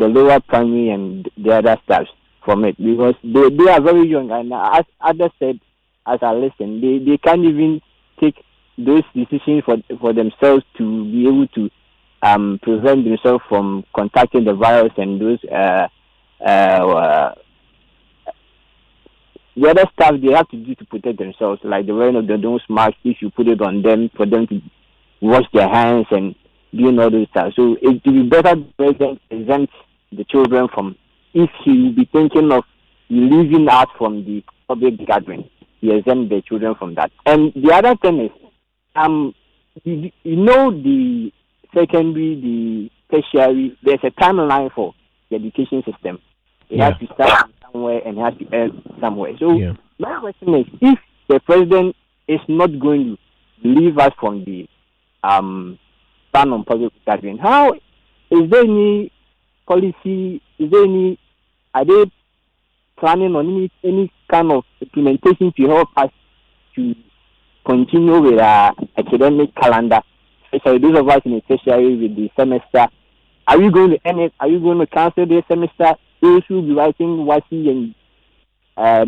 the lower primary and the other staffs from it, because they are very young, and as others said, as I listen, they can't even take those decisions for themselves to be able to prevent themselves from contacting the virus and those the other stuff they have to do to protect themselves, like the wearing of the nose mask if you put it on them, for them to wash their hands and doing all those stuff. So it would be better the president exempt the children from, if he will be thinking of leaving out from the public gathering, he exempt the children from that. And the other thing is, the secondary, the tertiary, there's a timeline for the education system. It has to start somewhere and has to end somewhere. So my question is, if the president is not going to leave us from the ban on public gathering, how is there any policy? Are they planning on any kind of implementation to help us to continue with our academic calendar, especially those of us in the tertiary with the semester? Are you going to end it? Are you going to cancel the semester? Those who will be writing WASI and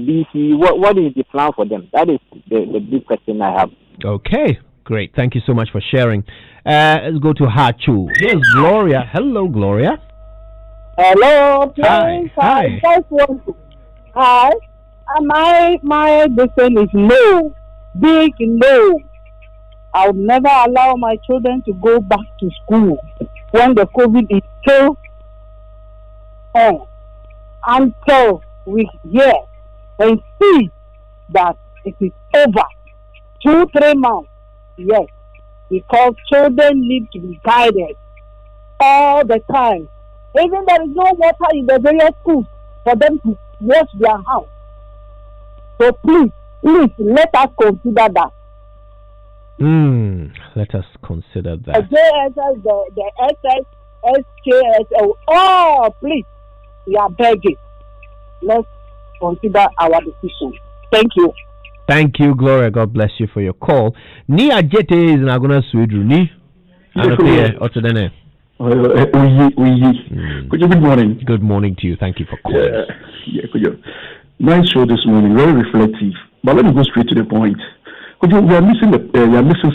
BC, what is the plan for them? That is the big question I have. Okay, great. Thank you so much for sharing. Let's go to Hachu. Here's Gloria. Hello, Gloria. Hello. Hi. Hi. Hi. My decision is no. Big no. I would never allow my children to go back to school when the COVID is still on, until we hear and see that it is over. 2-3 months, yes, because children need to be guided all the time. Even there is no water in the various schools for them to wash their house. So please, let us consider that. Let us consider that. The JSS, the SS, SKS, oh, please, we are begging. Let's consider our decision. Thank you. Thank you, Gloria. God bless you for your call. Ni ajete is na gonna swidru ni. Otodene. Good morning. Good morning to you. Thank you for calling. Nice show this morning. Very reflective. But let me go straight to the point. We are missing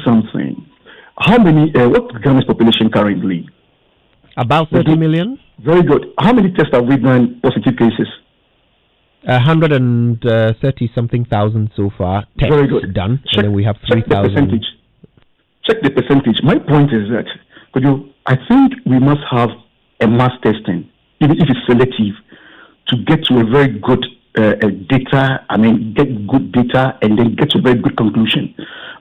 something. How many? What's Ghana's population currently? About 30 million. Very good. How many tests have we done? Positive cases. 130 something thousand so far. Tests very good. Done. And then we have 3,000. Check the percentage. My point is that I think we must have a mass testing, even if it's selective, to get to a very good data. I mean, get good data and then get to a very good conclusion.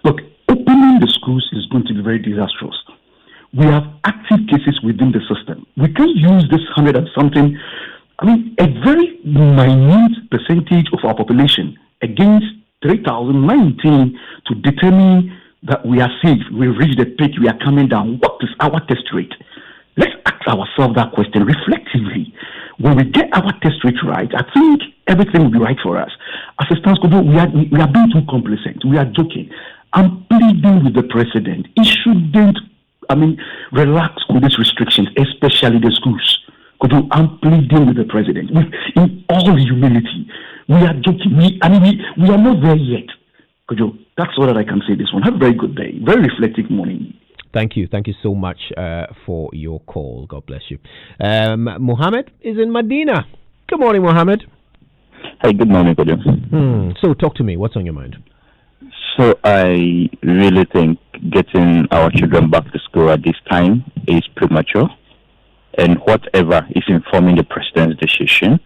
Look, opening the schools is going to be very disastrous. We have active cases within the system. We can use this 100 and something, a very minute percentage of our population against 3,019 to determine that we are safe. We've reached the peak, we are coming down. What is our test rate? Let's ask ourselves that question reflectively. When we get our test rate right, I think everything will be right for us. As a stance, we are being too complacent. We are joking. I'm pleading with the president. He shouldn't relax with these restrictions, especially the schools. I'm pleading with the president. In all humility, we are joking. We are not there yet. That's all that I can say this one. Have a very good day. Very reflective morning. Thank you. Thank you so much for your call. God bless you. Mohammed is in Medina. Good morning, Mohammed. Hi, good morning, Kojo. So talk to me. What's on your mind? So I really think getting our children back to school at this time is premature. And whatever is informing the president's decision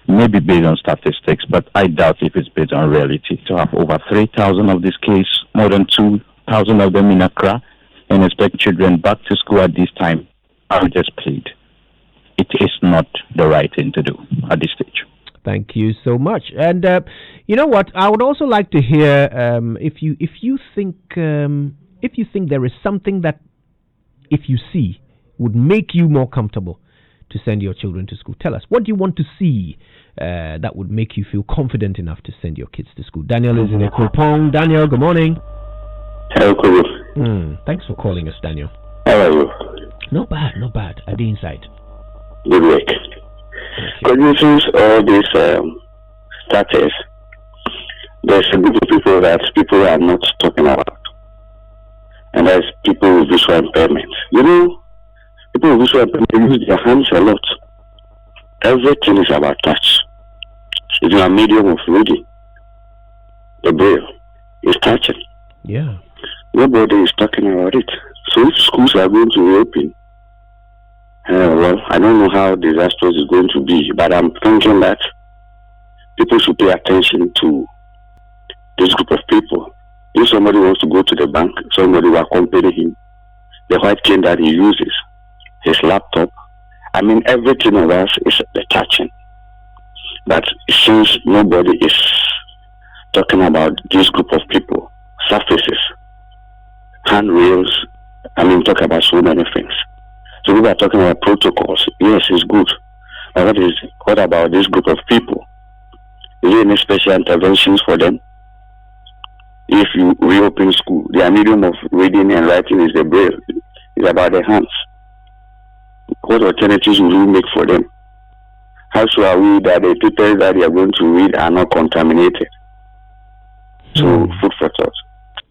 may be based on statistics, but I doubt if it's based on reality. To have over 3,000 of this case, more than 2,000 of them in Accra, and expect children back to school at this time, I would just plead. It is not the right thing to do at this stage. Thank you so much. And you know what? I would also like to hear if you think there is something that, if you see, would make you more comfortable to send your children to school. Tell us, what do you want to see that would make you feel confident enough to send your kids to school? Daniel is in Ekopong. Daniel, good morning. Hello, Kojo. Thanks for calling us, Daniel. How are you? Not bad. At the inside. Good work. Because since all these starters, there's a group of people that people are not talking about. And that's people with visual impairment. You know, people with visual impairment use their hands a lot. Everything is about touch. It's a medium of reading. The braille is touching. Yeah. Nobody is talking about it. So if schools are going to reopen, well, I don't know how disastrous it's going to be, but I'm thinking that people should pay attention to this group of people. If somebody wants to go to the bank, somebody will accompany him, the white cane that he uses, his laptop, I mean, everything of us is the touching. But since nobody is talking about this group of people, surfaces, handrails, I mean, talk about so many things. So we are talking about protocols. Yes, it's good. But what about this group of people? Is there any special interventions for them? If you reopen school, their medium of reading and writing is the braille. It's about their hands. What alternatives will we make for them? How sure are we that the papers that they are going to read are not contaminated? So, food for thought.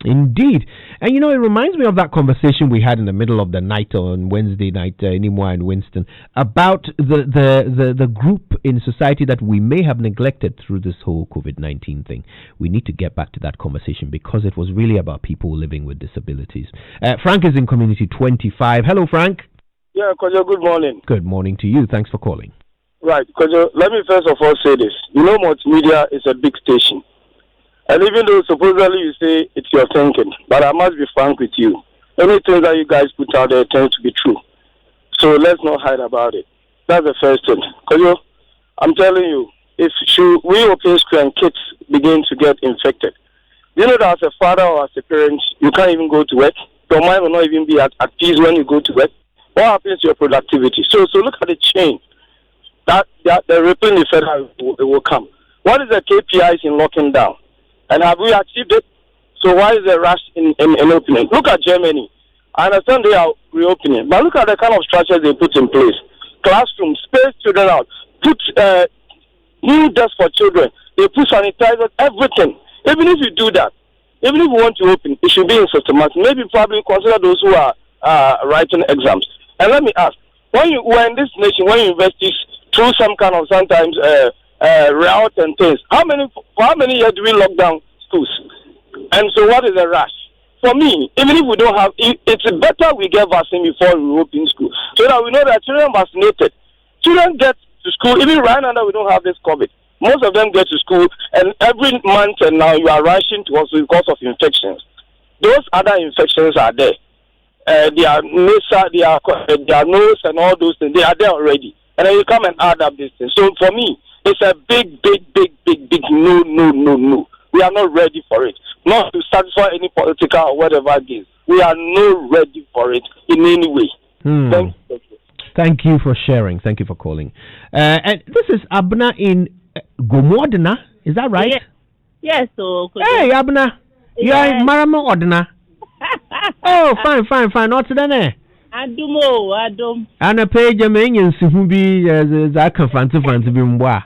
Indeed. And it reminds me of that conversation we had in the middle of the night on Wednesday night, Nimwa and Winston, about the group in society that we may have neglected through this whole COVID-19 thing. We need to get back to that conversation because it was really about people living with disabilities. Frank is in Community 25. Hello, Frank. Yeah, Kojo, good morning. Good morning to you. Thanks for calling. Right, Kojo, let me first of all say this. Multimedia is a big station. And even though supposedly you say it's your thinking, but I must be frank with you. Anything that you guys put out there tends to be true. So let's not hide about it. That's the first thing. Because I'm telling you, if we open school and kids begin to get infected, you know that as a father or as a parent, you can't even go to work. Your mind will not even be at peace when you go to work. What happens to your productivity? So look at the chain. That the rippling effect will come. What is the KPIs in locking down? And have we achieved it? So why is there rush in opening? Look at Germany. I understand they are reopening, but look at the kind of structures they put in place. Classrooms, space children out, put new desks for children. They put sanitizers, everything. Even if you do that, even if you want to open, it should be in systematic. Maybe probably consider those who are writing exams. And let me ask, when you were in this nation, when universities through some kind of sometimes route and things, for how many years do we lock down schools? And so what is the rush? For me, even if we don't have, it's better we get vaccine before we open school, so that we know that children are vaccinated. Children get to school, even right now that we don't have this COVID. Most of them get to school, and every month and now you are rushing to also because of infections. Those other infections are there. Their nose and all those things, they are there already. And then you come and add up this thing. So for me, it's a big no. We are not ready for it. Not to satisfy any political or whatever it is. We are not ready for it in any way. Thank you for sharing. Thank you for calling. And this is Abna in Gomodina. Is that right? Yes. So hey, Abna. You are in Marama Odina. Oh, fine. Not today. Adum. And a page a man in Sihubi as I can fancy be mwa.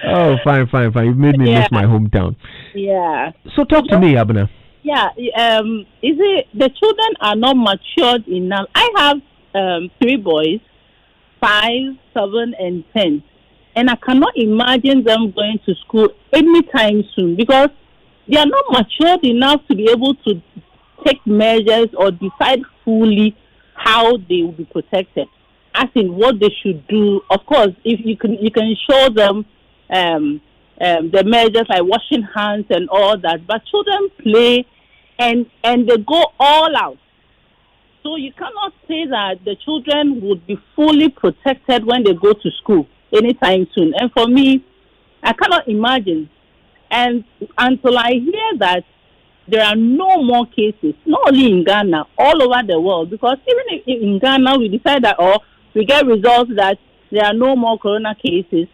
Oh, fine. You've made me miss my hometown. Yeah. So talk to me, Abna. Yeah. Is it the children are not matured enough? I have 3 boys, 5, 7, and 10, and I cannot imagine them going to school anytime soon because they are not matured enough to be able to take measures or decide fully how they will be protected, as in what they should do. Of course, if you can show them the measures like washing hands and all that, but children play and they go all out. So you cannot say that the children would be fully protected when they go to school anytime soon. And for me, I cannot imagine. And until I hear that there are no more cases, not only in Ghana, all over the world, because even if in Ghana we decide that, or we get results that there are no more corona cases,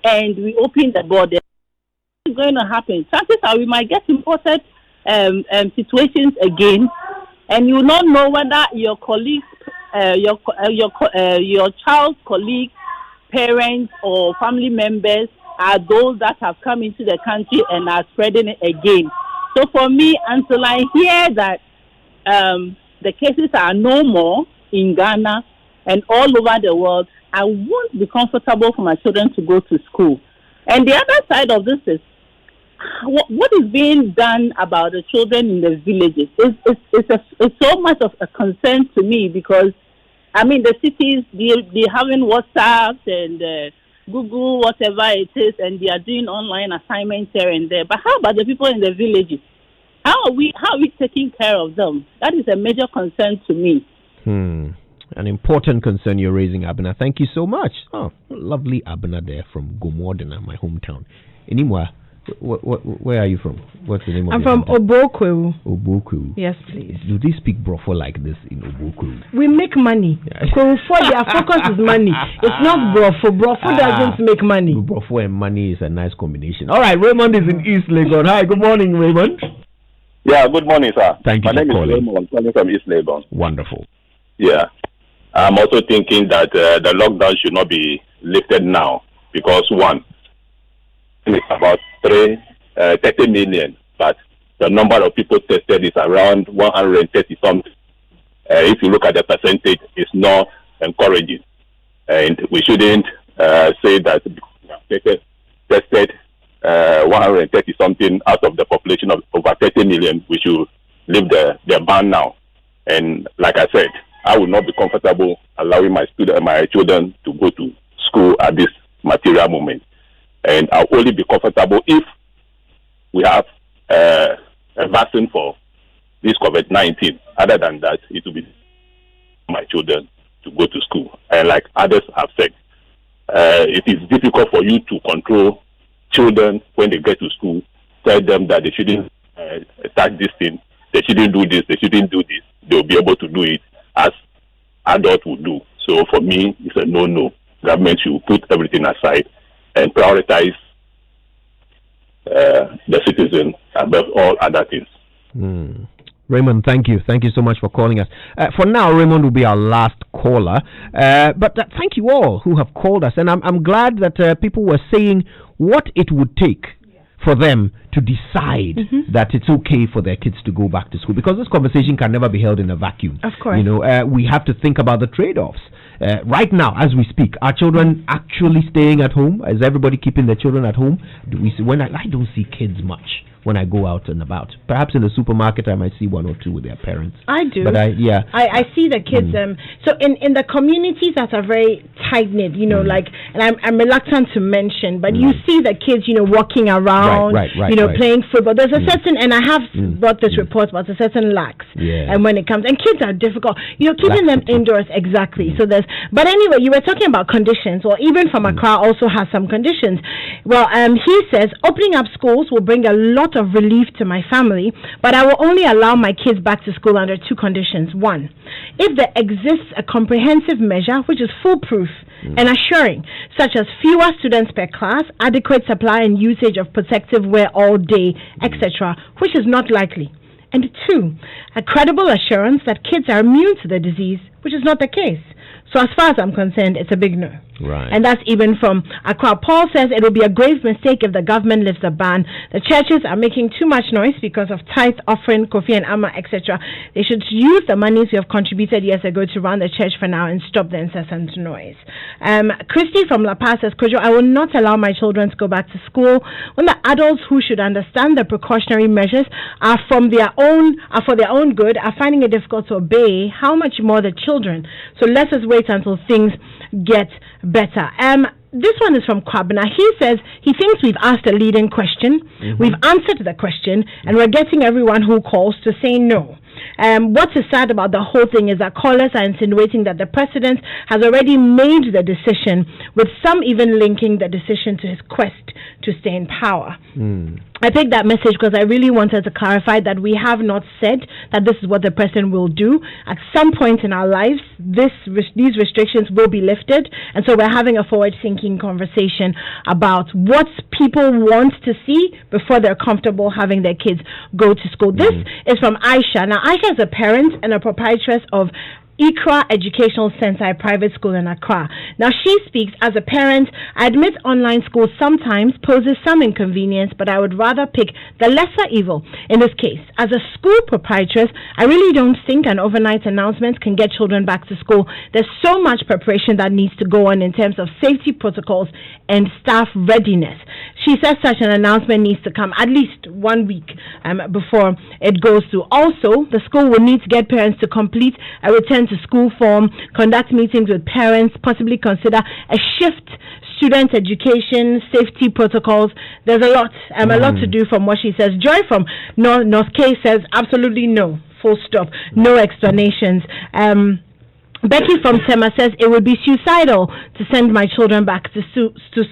and we open the border, what's going to happen? Chances are we might get imported situations again, and you will not know whether your colleagues' your child's colleagues, parents, or family members are those that have come into the country and are spreading it again. So for me, until I hear that the cases are no more in Ghana and all over the world, I won't be comfortable for my children to go to school. And the other side of this is what is being done about the children in the villages. It's so much of a concern to me because, I mean, the cities, they're having WhatsApp and Google, whatever it is, and they are doing online assignments here and there. But how about the people in the villages? How are we taking care of them? That is a major concern to me. An important concern you're raising, Abena. Thank you so much. Oh, lovely Abena there from Gomordina, my hometown. Anymore, where are you from? What's the name of I'm from Oboku. Oboku. Yes, please. Do they speak Brofo like this in Oboku? We make money. So for their focus is money. It's not Brofo. Brofo doesn't make money. Brofo and money is a nice combination. All right, Raymond is in East Legon. Hi, good morning, Raymond. Yeah, good morning, sir. Thank you for calling. My name is Raymond. I'm calling from East Legon. Wonderful. Yeah. I'm also thinking that the lockdown should not be lifted now because, one, it's about 30 million, but the number of people tested is around 130 something. If you look at the percentage, it's not encouraging. And we shouldn't say that we have tested 130 something out of the population of over 30 million. We should leave the ban now. And like I said, I will not be comfortable allowing my children to go to school at this material moment. And I'll only be comfortable if we have a vaccine for this COVID-19. Other than that, it will be my children to go to school. And like others have said, it is difficult for you to control children when they get to school. Tell them that they shouldn't touch this thing, they shouldn't do this, they shouldn't do this. They'll be able to do it as adults would do. So for me, it's a no-no. Government should put everything aside and prioritize the citizen above all other things. Raymond, thank you. Thank you so much for calling us. For now, Raymond will be our last caller. But thank you all who have called us. And I'm glad that people were saying what it would take for them to decide that it's okay for their kids to go back to school, because this conversation can never be held in a vacuum. Of course. You know, we have to think about the trade-offs. Right now, as we speak, are children actually staying at home? Is everybody keeping their children at home? Do we see, when I don't see kids much when I go out and about. Perhaps in the supermarket I might see one or two with their parents. I do. But I see the kids. So in the communities that are very tight knit, you know, like, and I'm reluctant to mention, but you see the kids, you know, walking around, you know, playing football. There's a certain, and I have brought this report, but a certain lax. And when it comes, and kids are difficult, you know, keeping them indoors, exactly. So there's, but anyway, you were talking about conditions, or even from Accra also has some conditions. Well, he says opening up schools will bring a lot of relief to my family, but I will only allow my kids back to school under two conditions. One, if there exists a comprehensive measure which is foolproof and assuring, such as fewer students per class, adequate supply and usage of protective wear all day, etc., which is not likely. And two, a credible assurance that kids are immune to the disease, which is not the case. So as far as I'm concerned, it's a big no. Right. And that's even from Accra. Paul says it will be a grave mistake if the government lifts the ban. The churches are making too much noise because of tithe, offering, Kofi and Amma, etc. They should use the monies we have contributed years ago to run the church for now and stop the incessant noise. Christy from La Paz says, Kojo, I will not allow my children to go back to school when the adults who should understand the precautionary measures are for their own good, are finding it difficult to obey. How much more the children? So let us wait until things get better. This one is from Kwabena. He says he thinks we've asked a leading question, we've answered the question, and we're getting everyone who calls to say no. What is sad about the whole thing is that callers are insinuating that the president has already made the decision, with some even linking the decision to his quest to stay in power. I take that message because I really wanted to clarify that we have not said that this is what the president will do. At some point in our lives, these restrictions will be lifted, and so we're having a forward-thinking conversation about what people want to see before they're comfortable having their kids go to school. This is from Aisha. Now, Aisha is a parent and a proprietress of Ikra Educational Center, a private school in Accra. Now, she speaks as a parent. I admit online school sometimes poses some inconvenience, but I would rather pick the lesser evil in this case. As a school proprietress, I really don't think an overnight announcement can get children back to school. There's so much preparation that needs to go on in terms of safety protocols and staff readiness. She says such an announcement needs to come at least 1 week before it goes through. Also, the school will need to get parents to complete a return to school form, conduct meetings with parents, possibly consider a shift, student education, safety protocols. There's a lot to do from what she says. Joy from North K says absolutely no, full stop, no explanations. Becky from Tema says it would be suicidal to send my children back to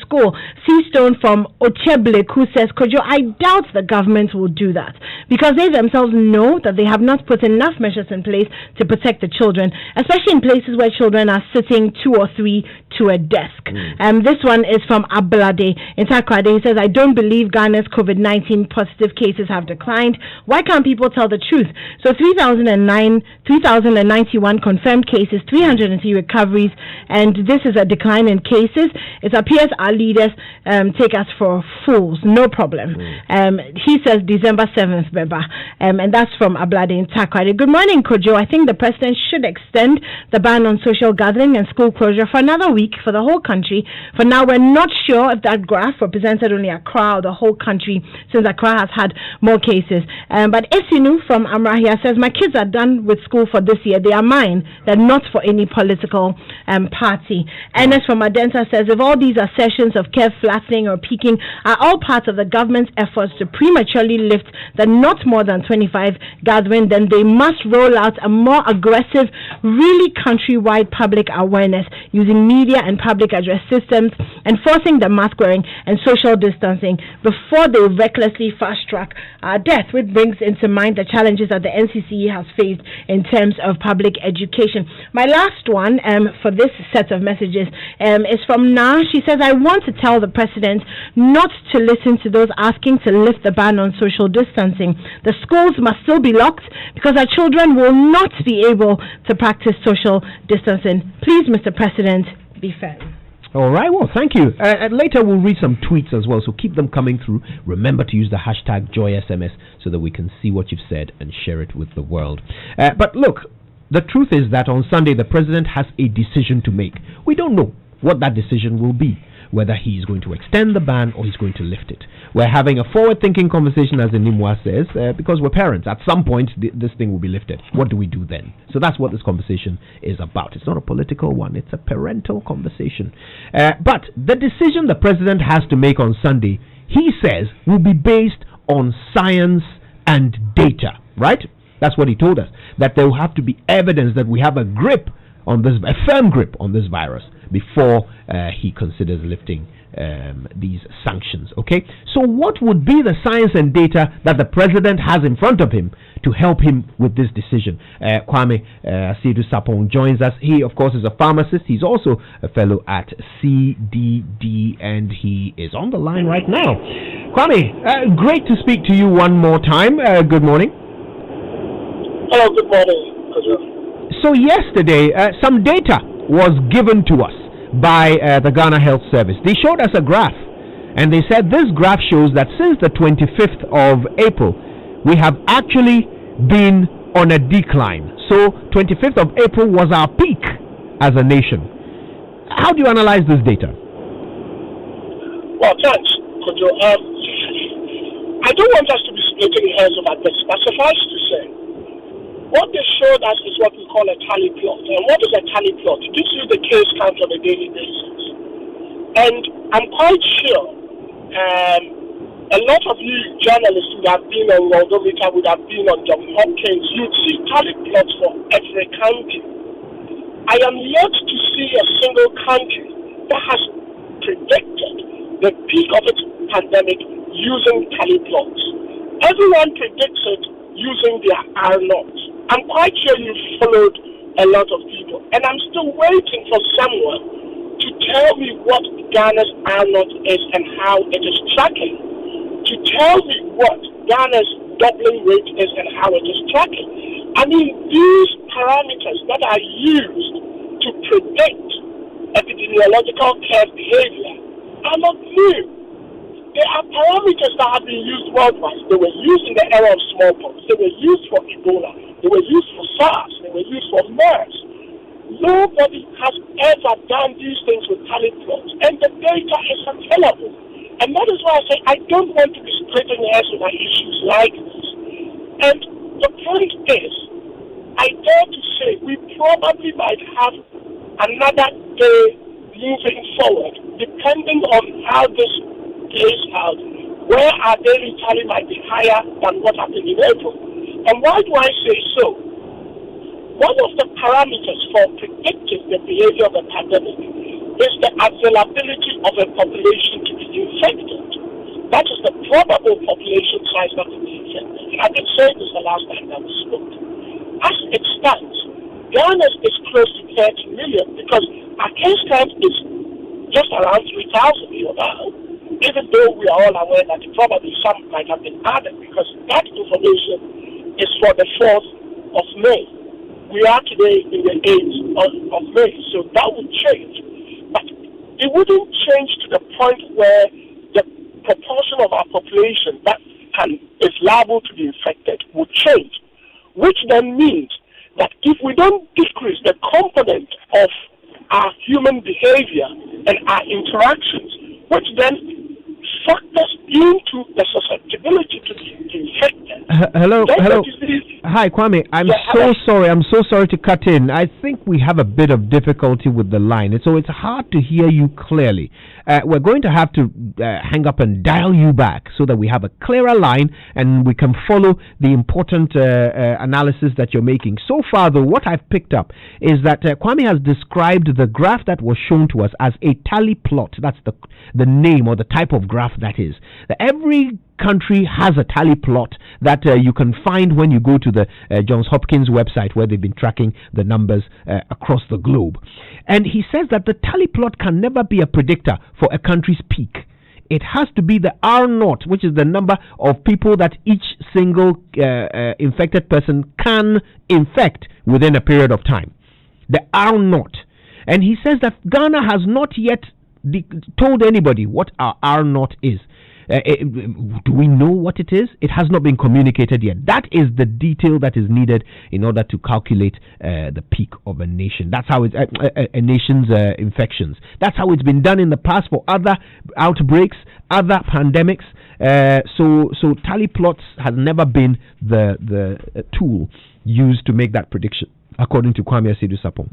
school. Seastone from Ocheblik, who says, Kojo, I doubt the government will do that because they themselves know that they have not put enough measures in place to protect the children, especially in places where children are sitting 2 or 3 to a desk. This one is from Ablade in Takrade. He says, I don't believe Ghana's COVID-19 positive cases have declined. Why can't people tell the truth? So 3,091 confirmed cases, 303 recoveries, and this is a decline in cases. It appears our leaders take us for fools. No problem. He says December 7th, Beba. And that's from Ablade in Takrade. Good morning, Kojo. I think the president should extend the ban on social gathering and school closure for another week for the whole country. For now, we're not sure if that graph represented only Accra or the whole country, since Accra has had more cases. But Esinu from Amrahia says, my kids are done with school for this year. They are mine. They're not for any political party. Ernest from Adenta says, if all these assertions of care flattening or peaking are all part of the government's efforts to prematurely lift the not more than 25 gathering, then they must roll out a more aggressive, really countrywide public awareness using media and public address systems, enforcing the mask wearing and social distancing before they recklessly fast-track death, which brings into mind the challenges that the NCCE has faced in terms of public education. My last one for this set of messages is from Na. She says, I want to tell the president not to listen to those asking to lift the ban on social distancing. The schools must still be locked because our children will not be able to practice social distancing. Please, Mr. President, be fair. All right, well, thank you. Later we'll read some tweets as well, so keep them coming through. Remember to use the hashtag JoySMS so that we can see what you've said and share it with the world. But look, the truth is that on Sunday the president has a decision to make. We don't know what that decision will be, whether he's going to extend the ban or he's going to lift it. We're having a forward-thinking conversation, as Inimwa says, because we're parents. At some point, this thing will be lifted. What do we do then? So that's what this conversation is about. It's not a political one. It's a parental conversation. But the decision the president has to make on Sunday, he says, will be based on science and data, right? That's what he told us, that there will have to be evidence that we have a grip on this, a firm grip on this virus before he considers lifting these sanctions. Okay, so what would be the science and data that the president has in front of him to help him with this decision? Kwame Asidu Sapong joins us. He, of course, is a pharmacist. He's also a fellow at CDD, and he is on the line right now. Kwame, great to speak to you one more time. Good morning. Hello, good morning. So yesterday, some data was given to us by the Ghana Health Service. They showed us a graph, and they said this graph shows that since the 25th of April, we have actually been on a decline. So 25th of April was our peak as a nation. How do you analyze this data? Well, thanks, Kojo. I don't want us to be splitting hairs about this, but suffice to say, what they showed us is what we call a tally plot. And what is a tally plot? It gives you the case count on a daily basis. And I'm quite sure a lot of you journalists would have been on Worldometer, would have been on John Hopkins. You'd see tally plots for every country. I am yet to see a single country that has predicted the peak of its pandemic using tally plots. Everyone predicts it using their R0. I'm quite sure you followed a lot of people, and I'm still waiting for someone to tell me what Ghana's R0 is and how it is tracking, to tell me what Ghana's doubling rate is and how it is tracking. I mean, these parameters that are used to predict epidemiological curve behavior are not new. There are parameters that have been used worldwide. They were used in the era of smallpox. They were used for Ebola. They were used for SARS. They were used for MERS. Nobody has ever done these things with tally plots, and the data is available. And that is why I say I don't want to be splitting hairs over issues like this. And the point is, I dare to say we probably might have another day moving forward, depending on how this plays out. Where our daily tally might be higher than what happened in April. And why do I say so? One of the parameters for predicting the behavior of a pandemic is the availability of a population to be infected. That is the probable population size that will be infected. I did say this the last time that we spoke. As it stands, Ghana is close to 30 million because our case count is just around 3,000 now, even though we are all aware that probably some might have been added because that information is for the 4th of May. We are today in the 8th of May, so that would change. But it wouldn't change to the point where the proportion of our population that is liable to be infected would change, which then means that if we don't decrease the component of our human behavior and our interactions, which then factors into the susceptibility to be infected. Hello. Hi, Kwame. I'm so sorry to cut in. I think we have a bit of difficulty with the line, and so it's hard to hear you clearly. We're going to have to hang up and dial you back so that we have a clearer line and we can follow the important analysis that you're making. So far, though, what I've picked up is that Kwame has described the graph that was shown to us as a tally plot. That's the name or the type of graph that is. Every country has a tally plot that you can find when you go to the Johns Hopkins website where they've been tracking the numbers across the globe. And he says that the tally plot can never be a predictor for a country's peak. It has to be the R0, which is the number of people that each single infected person can infect within a period of time. The R0. And he says that Ghana has not yet told anybody what our R0 is. Do we know what it is? It has not been communicated yet. That is the detail that is needed in order to calculate the peak of a nation. That's how it's a nation's infections. That's how it's been done in the past for other outbreaks, other pandemics. So tally plots has never been the tool used to make that prediction, according to Kwame Asiedu-Sapong.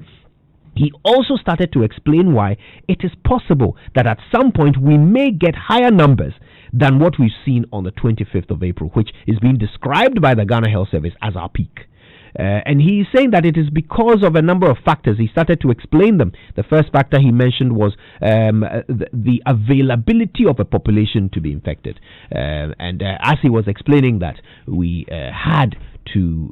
He also started to explain why it is possible that at some point we may get higher numbers than what we've seen on the 25th of April, which is being described by the Ghana Health Service as our peak. And he's saying that it is because of a number of factors. He started to explain them. The first factor he mentioned was the availability of a population to be infected. And as he was explaining that, we had to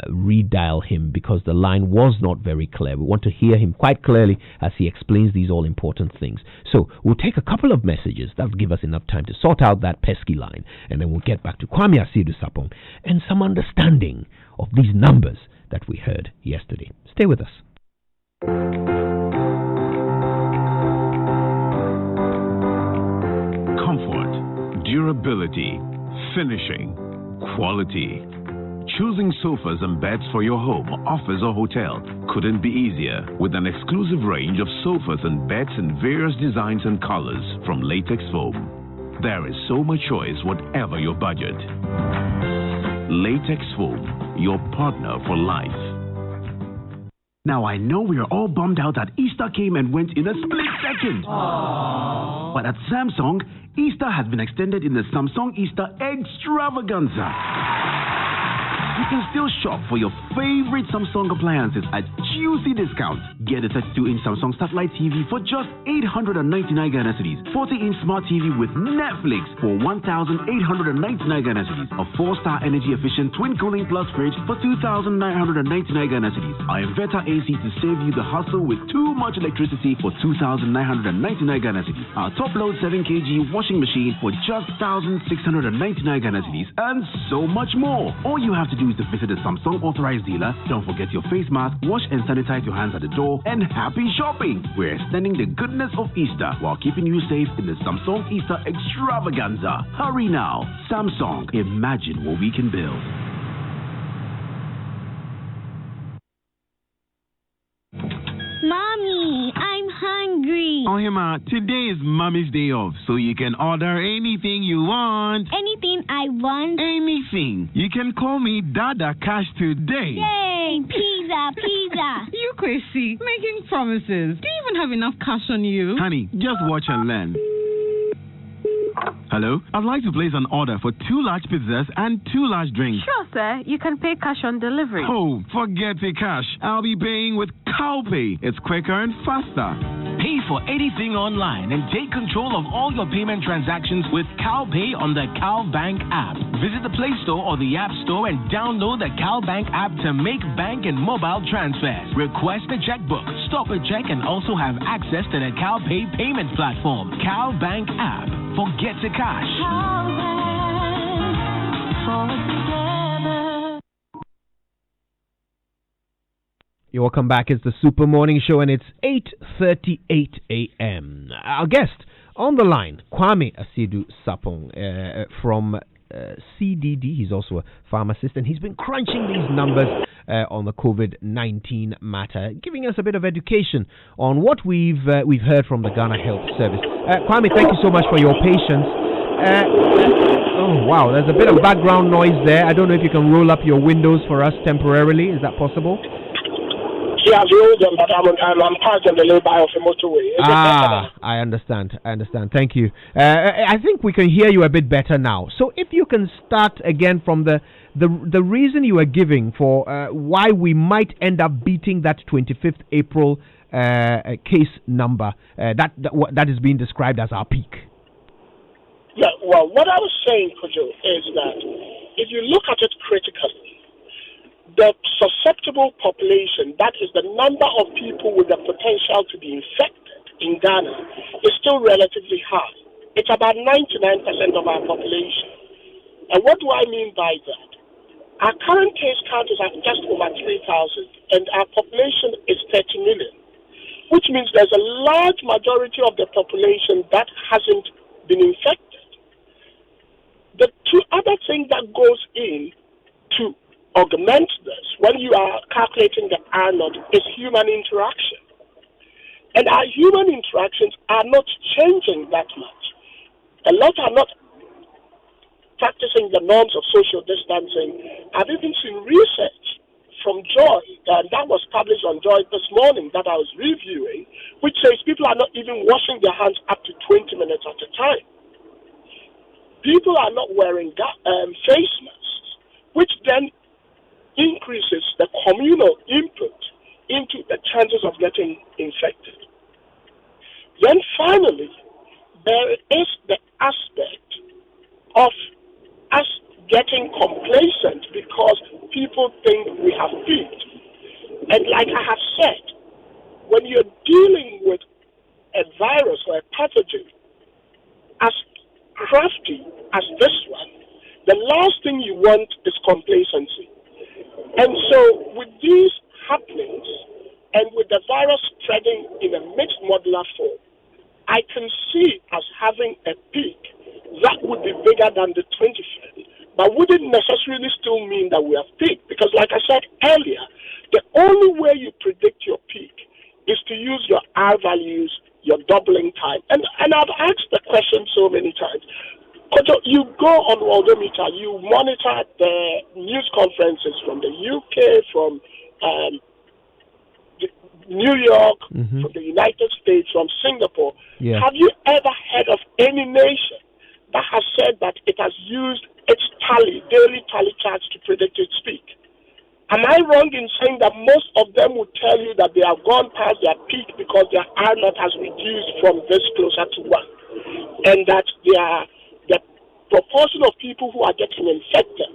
redial him because the line was not very clear. We want to hear him quite clearly as he explains these all important things. So we'll take a couple of messages. That'll give us enough time to sort out that pesky line, and then we'll get back to Kwame Asiedu-Sapong and some understanding of these numbers that we heard yesterday. Stay with us. Comfort, durability, finishing, quality. Choosing sofas and beds for your home, office, or hotel couldn't be easier with an exclusive range of sofas and beds in various designs and colors from Latex Foam. There is so much choice, whatever your budget. Latex Foam, your partner for life. Now, I know we are all bummed out that Easter came and went in a split second. Aww. But at Samsung, Easter has been extended in the Samsung Easter Extravaganza. You can still shop for your favorite Samsung appliances at juicy discounts. Get a 32-inch Samsung satellite TV for just 899 Ghana cedis. 40-inch smart TV with Netflix for 1,899 Ghana cedis. A 4-star energy-efficient twin cooling plus fridge for 2,999 Ghana cedis. Our inverter AC to save you the hassle with too much electricity for 2,999 Ghana cedis. Our top-load 7 kg washing machine for just 1,699 Ghana cedis, and so much more. All you have to do do is to visit a Samsung authorized dealer. Don't forget your face mask, wash and sanitize your hands at the door, and happy shopping. We're extending the goodness of Easter while keeping you safe in the Samsung Easter Extravaganza. Hurry now. Samsung, imagine what we can build. Mommy, I'm hungry. Oh, Hima, today is Mommy's day off, so you can order anything you want. Anything I want? Anything. You can call me Dada Cash today. Yay, pizza. You crazy, making promises. Do you even have enough cash on you? Honey, just watch and learn. Hello? I'd like to place an order for 2 large pizzas and 2 large drinks. Sure, sir. You can pay cash on delivery. Oh, forget the cash. I'll be paying with CowPay. It's quicker and faster. Pay for anything online and take control of all your payment transactions with CowPay on the CowBank app. Visit the Play Store or the App Store and download the CowBank app to make bank and mobile transfers. Request a checkbook, stop a check, and also have access to the CowPay payment platform. CowBank app. Forget the cash. You're welcome back. It's the Super Morning Show, and it's 8:38 a.m. Our guest on the line, Kwame Asiedu Sapong from CDD. He's also a pharmacist, and he's been crunching these numbers on the COVID-19 matter, giving us a bit of education on what we've heard from the Ghana Health Service. Kwame, thank you so much for your patience. Oh, wow, there's a bit of background noise there. I don't know if you can roll up your windows for us temporarily. Is that possible? Yeah, I've rolled them, but I'm parked on the lay-by of the motorway. I understand. Thank you. I think we can hear you a bit better now. So if you can start again from the reason you are giving for why we might end up beating that 25th April case number that is being described as our peak. Yeah, well, what I was saying, Kojo, is that if you look at it critically, the susceptible population, that is the number of people with the potential to be infected in Ghana, is still relatively high. It's about 99% of our population. And what do I mean by that? Our current case count is at just over 3,000, and our population is 30 million, which means there's a large majority of the population that hasn't been infected. The two other things that goes in to augment this when you are calculating the R0 is human interaction. And our human interactions are not changing that much. A lot are not practicing the norms of social distancing. I've even seen research from Joy, and that was published on Joy this morning that I was reviewing, which says people are not even washing their hands up to 20 minutes at a time. People are not wearing face masks, which then increases the communal input into the chances of getting infected. Then finally, there is the aspect of us getting complacent because people think we have peaked. And like I have said, when you're dealing with a virus or a pathogen as crafty as this one, the last thing you want is complacency. And so with these happenings and with the virus spreading in a mixed modular form, I can see us having a peak that would be bigger than the 25th, but wouldn't necessarily still mean that we have peaked. Because like I said earlier, the only way you predict your peak is to use your R values, your doubling time. And I've asked the question so many times. You go on Worldometer, you monitor the news conferences from the UK, from New York, from the United States, from Singapore. Yeah. Have you ever heard of any nation that has said that it has used its daily tally charts to predict its peak? Am I wrong in saying that most of them would tell you that they have gone past their peak because their R0 has reduced from this closer to 1, and that the proportion of people who are getting infected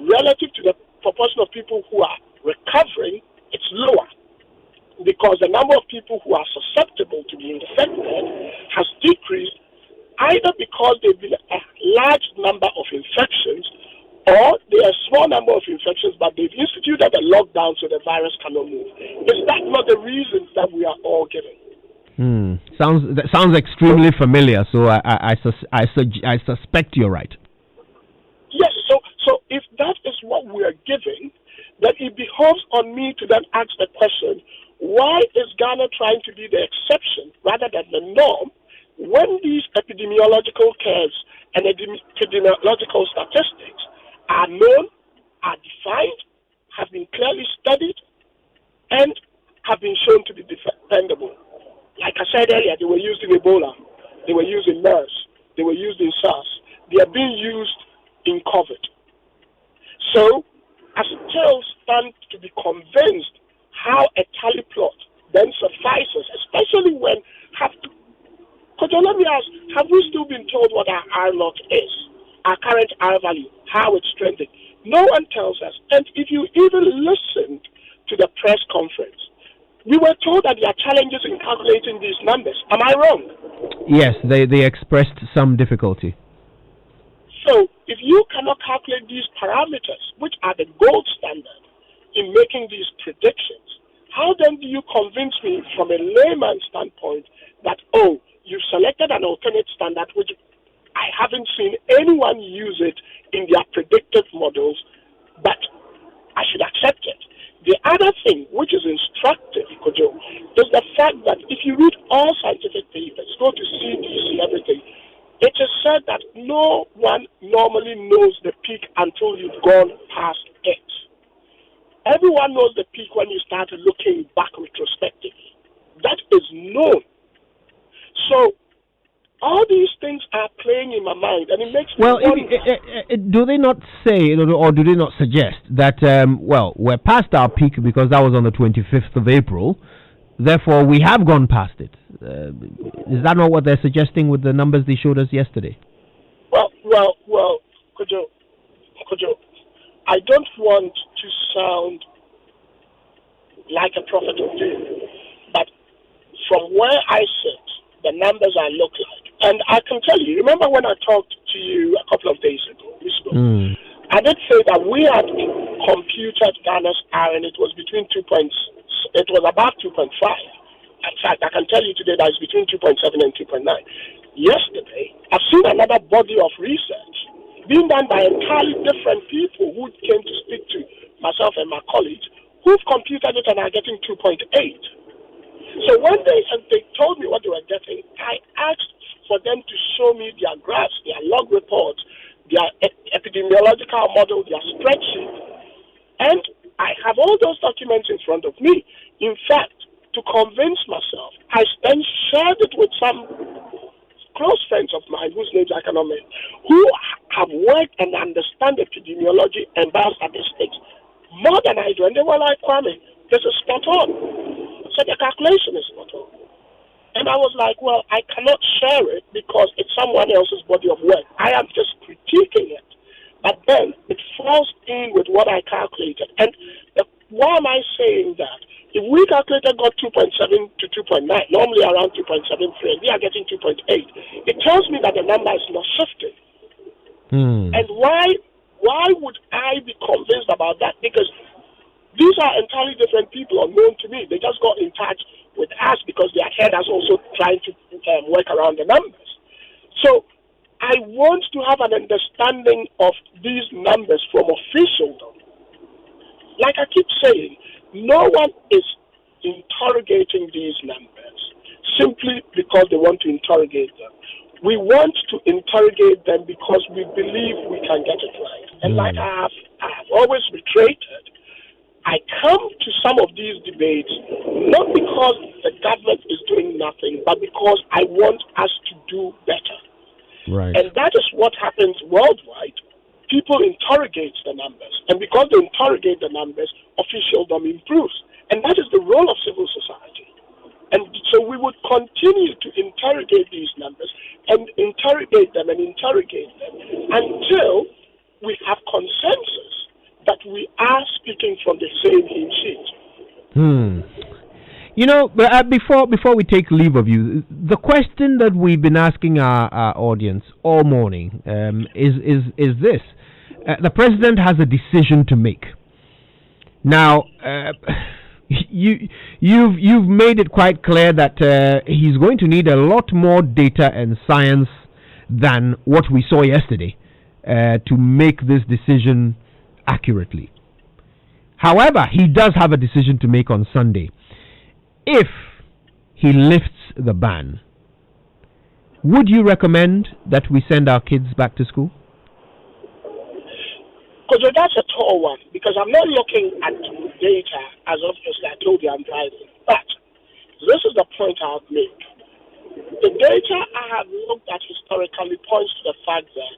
relative to the proportion of people who are recovering, it's lower, because the number of people who are susceptible to be infected has decreased, either because there have been a large number of infections or there are small small number of infections, but they've instituted a lockdown so the virus cannot move. Is that not the reasons that we are all giving? Sounds extremely familiar. So I suspect you're right. Yes. So if that is what we are giving, then it behoves on me to then ask the question: why is Ghana trying to be the exception rather than the norm when these epidemiological curves and epidemiological statistics are known, are defined, have been clearly studied, and have been shown to be dependable? Like I said earlier, they were used in Ebola, they were used in MERS, they were used in SARS, they are being used in COVID. So, I still stand to be convinced how a tally plot then suffices, especially when let me ask, have we still been told what our R naught is, our current R value, how it's trending? No one tells us. And if you even listened to the press conference, we were told that there are challenges in calculating these numbers. Am I wrong? Yes, they expressed some difficulty. So, if you cannot calculate these parameters, which are the gold standard in making these predictions, how then do you convince me from a layman's standpoint that, you've selected an alternate standard which I haven't seen anyone use it in their predictive models, but I should accept it? The other thing which is instructive, Kojo, is the fact that if you read all scientific papers, go to CDC and everything, it is said that no one normally knows the peak until you've gone past it. Everyone knows the peak when you start looking back retrospectively. That is known. So, all these things are playing in my mind, and it makes me wonder. Do they not say, or do they not suggest that, we're past our peak because that was on the 25th of April, therefore we have gone past it? Is that not what they're suggesting with the numbers they showed us yesterday? Well, Kojo, I don't want to sound like a prophet of doom, but from where I sit, the numbers I look like. And I can tell you, remember when I talked to you a couple of days ago, I did say that we had computed Ghana's R and it was between it was about 2.5. In fact, I can tell you today that it's between 2.7 and 2.9. Yesterday, I've seen another body of research being done by entirely different people who came to speak to myself and my colleagues, who've computed it and are getting 2.8. So when they told me what they were getting, I asked for them to show me their graphs, their log reports, their epidemiological model, their spreadsheet. And I have all those documents in front of me. In fact, to convince myself, I then shared it with some close friends of mine whose names I cannot mention, who have worked and understand epidemiology and biostatistics more than I do. And they were like, Kwame, this is spot on. So the calculation is spot on. And I was like, well, I cannot share it because it's someone else's body of work. I am just critiquing it. But then it falls in with what I calculated. And why am I saying that? If we calculated got 2.7 to 2.9, normally around 2.73, we are getting 2.8, it tells me that the number is not shifting. And why would I be convinced about that? Because these are entirely different people unknown to me. They just got in touch with us because their head is also trying to work around the numbers. So I want to have an understanding of these numbers from officialdom. Like I keep saying, no one is interrogating these numbers simply because they want to interrogate them. We want to interrogate them because we believe we can get it right. And like I have always reiterated, I come to some of these debates not because the government is doing nothing, but because I want us to do better. Right. And that is what happens worldwide. People interrogate the numbers. And because they interrogate the numbers, officialdom improves. And that is the role of civil society. And so we would continue to interrogate these numbers and interrogate them until we have consensus that we are speaking from the same hymn sheet. You know, before we take leave of you, the question that we've been asking our audience all morning is this. the president has a decision to make. Now, you've made it quite clear that he's going to need a lot more data and science than what we saw yesterday to make this decision accurately. However, he does have a decision to make on Sunday. If he lifts the ban, would you recommend that we send our kids back to school? Because that's a tall one, because I'm not looking at data, as obviously I told you I'm driving. But this is the point I'll make. The data I have looked at historically points to the fact that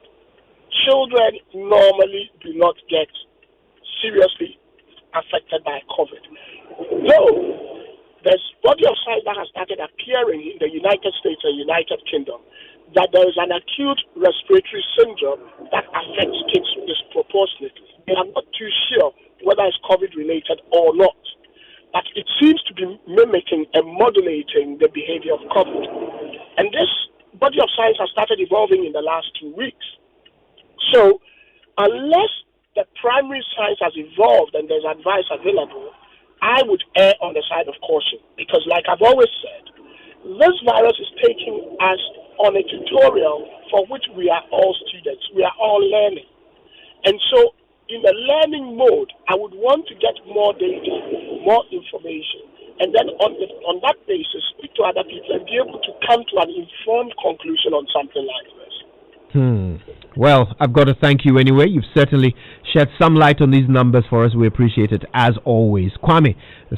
children normally do not get seriously affected by COVID. Though there's body of science that has started appearing in the United States and United Kingdom that there is an acute respiratory syndrome that affects kids disproportionately. I'm not too sure whether it's COVID related or not, but it seems to be mimicking and modulating the behavior of COVID. And this body of science has started evolving in the last 2 weeks. So unless the primary science has evolved and there's advice available, I would err on the side of caution. Because like I've always said, this virus is taking us on a tutorial for which we are all students. We are all learning. And so in the learning mode, I would want to get more data, more information, and then on that basis, speak to other people and be able to come to an informed conclusion on something like this. Well, I've got to thank you anyway. You've certainly shed some light on these numbers for us. We appreciate it as always. Kwame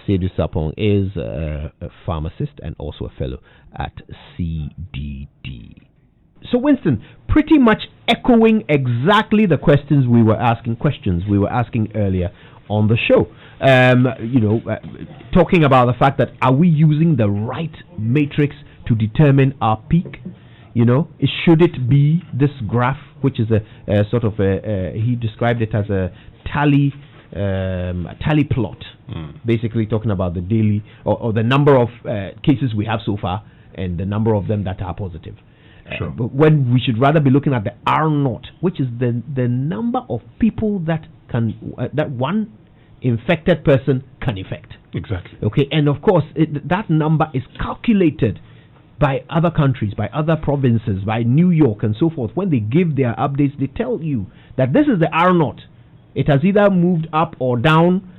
Sedu Sapong is a pharmacist and also a fellow at CDD. So, Winston, pretty much echoing exactly the questions we were asking earlier on the show. Talking about the fact that are we using the right matrix to determine our peak? Should it be this graph, which is a sort of he described it as a tally plot, basically talking about the daily or the number of cases we have so far and the number of them that are positive. Sure. But when we should rather be looking at the R0, which is the number of people that that one infected person can infect. Exactly. Okay, and of course that number is calculated by other countries, by other provinces, by New York and so forth. When they give their updates, they tell you that this is the R0. It has either moved up or down,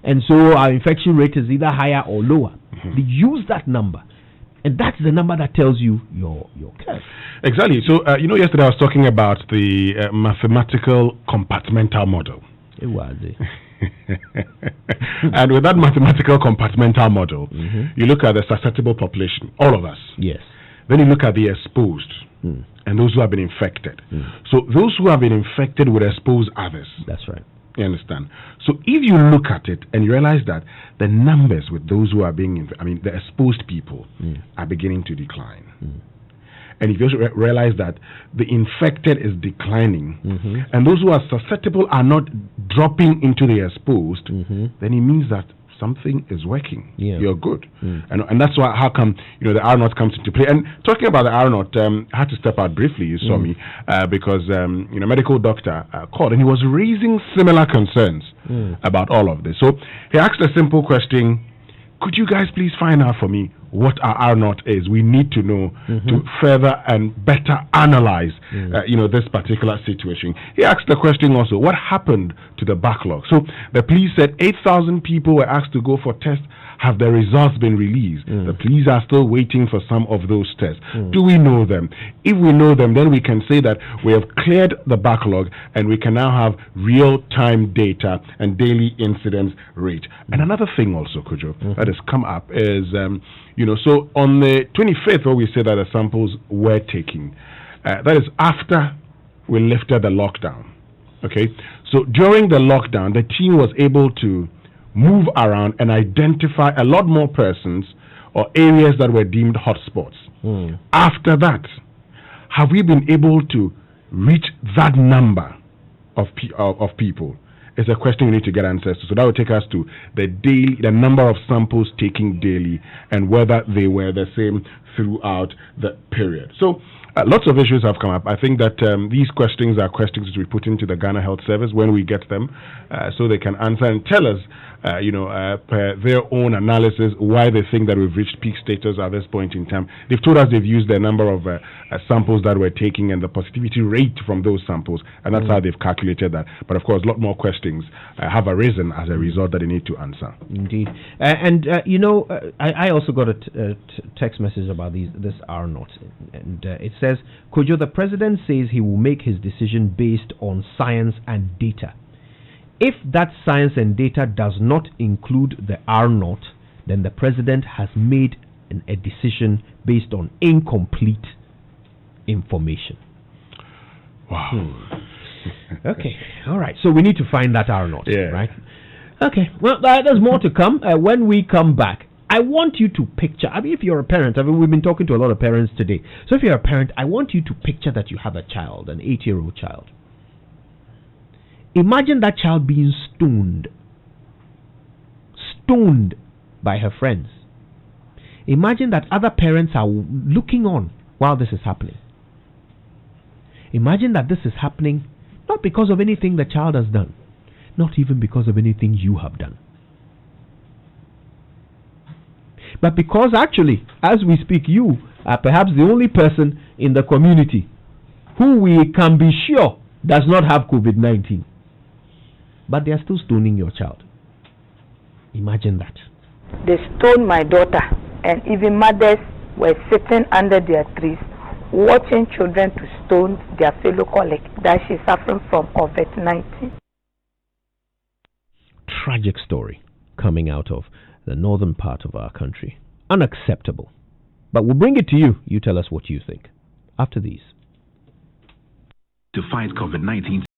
and so our infection rate is either higher or lower. They use that number, and that's the number that tells you your curve. Exactly. So, yesterday I was talking about the mathematical compartmental model. It was. And with that mathematical compartmental model, you look at the susceptible population, all of us. Yes. Then you look at the exposed and those who have been infected. So those who have been infected would expose others. That's right. You understand? So if you look at it and you realize that the numbers with those who are being, the exposed people are beginning to decline. And if you also realize that the infected is declining, and those who are susceptible are not dropping into the exposed, then it means that something is working. Yeah. You're good. And that's why how come the R0 comes into play. And talking about the R0, I had to step out briefly, you saw me, because a medical doctor called and he was raising similar concerns about all of this. So he asked a simple question: could you guys please find out for me what our R0 is? We need to know to further and better analyze, this particular situation. He asked the question also, what happened to the backlog? So the police said 8,000 people were asked to go for tests. Have the results been released? The police are still waiting for some of those tests. Do we know them? If we know them, then we can say that we have cleared the backlog and we can now have real-time data and daily incidence rate. And another thing also, Kojo, that has come up is, so on the 25th, where we say that the samples were taken, that is after we lifted the lockdown. Okay? So during the lockdown, the team was able to move around and identify a lot more persons or areas that were deemed hotspots. After that, have we been able to reach that number of people? It's a question we need to get answers to. So that will take us to the number of samples taken daily and whether they were the same throughout the period. So Lots of issues have come up. I think that these questions are questions to be put into the Ghana Health Service when we get them, so they can answer and tell us, per their own analysis, why they think that we've reached peak status at this point in time. They've told us they've used the number of samples that we're taking and the positivity rate from those samples, and that's how they've calculated that. But of course, a lot more questions have arisen as a result that they need to answer. Indeed. I also got a text message about this R0, and it says, Kojo, the president says he will make his decision based on science and data. If that science and data does not include the R0, then the president has made a decision based on incomplete information. Wow. Okay. All right. So we need to find that R0, yeah. Right? Okay. Well, there's more to come. When we come back, I want you to picture, if you're a parent, we've been talking to a lot of parents today. So if you're a parent, I want you to picture that you have a child, an 8-year-old child. Imagine that child being stoned by her friends. Imagine that other parents are looking on while this is happening. Imagine that this is happening not because of anything the child has done, not even because of anything you have done, but because actually, as we speak, you are perhaps the only person in the community who we can be sure does not have COVID-19. But they are still stoning your child. Imagine that. They stoned my daughter, and even mothers were sitting under their trees watching children to stone their fellow colleague that she's suffering from COVID-19. Tragic story coming out of the northern part of our country. Unacceptable. But we'll bring it to you. You tell us what you think. After these. To fight COVID-19.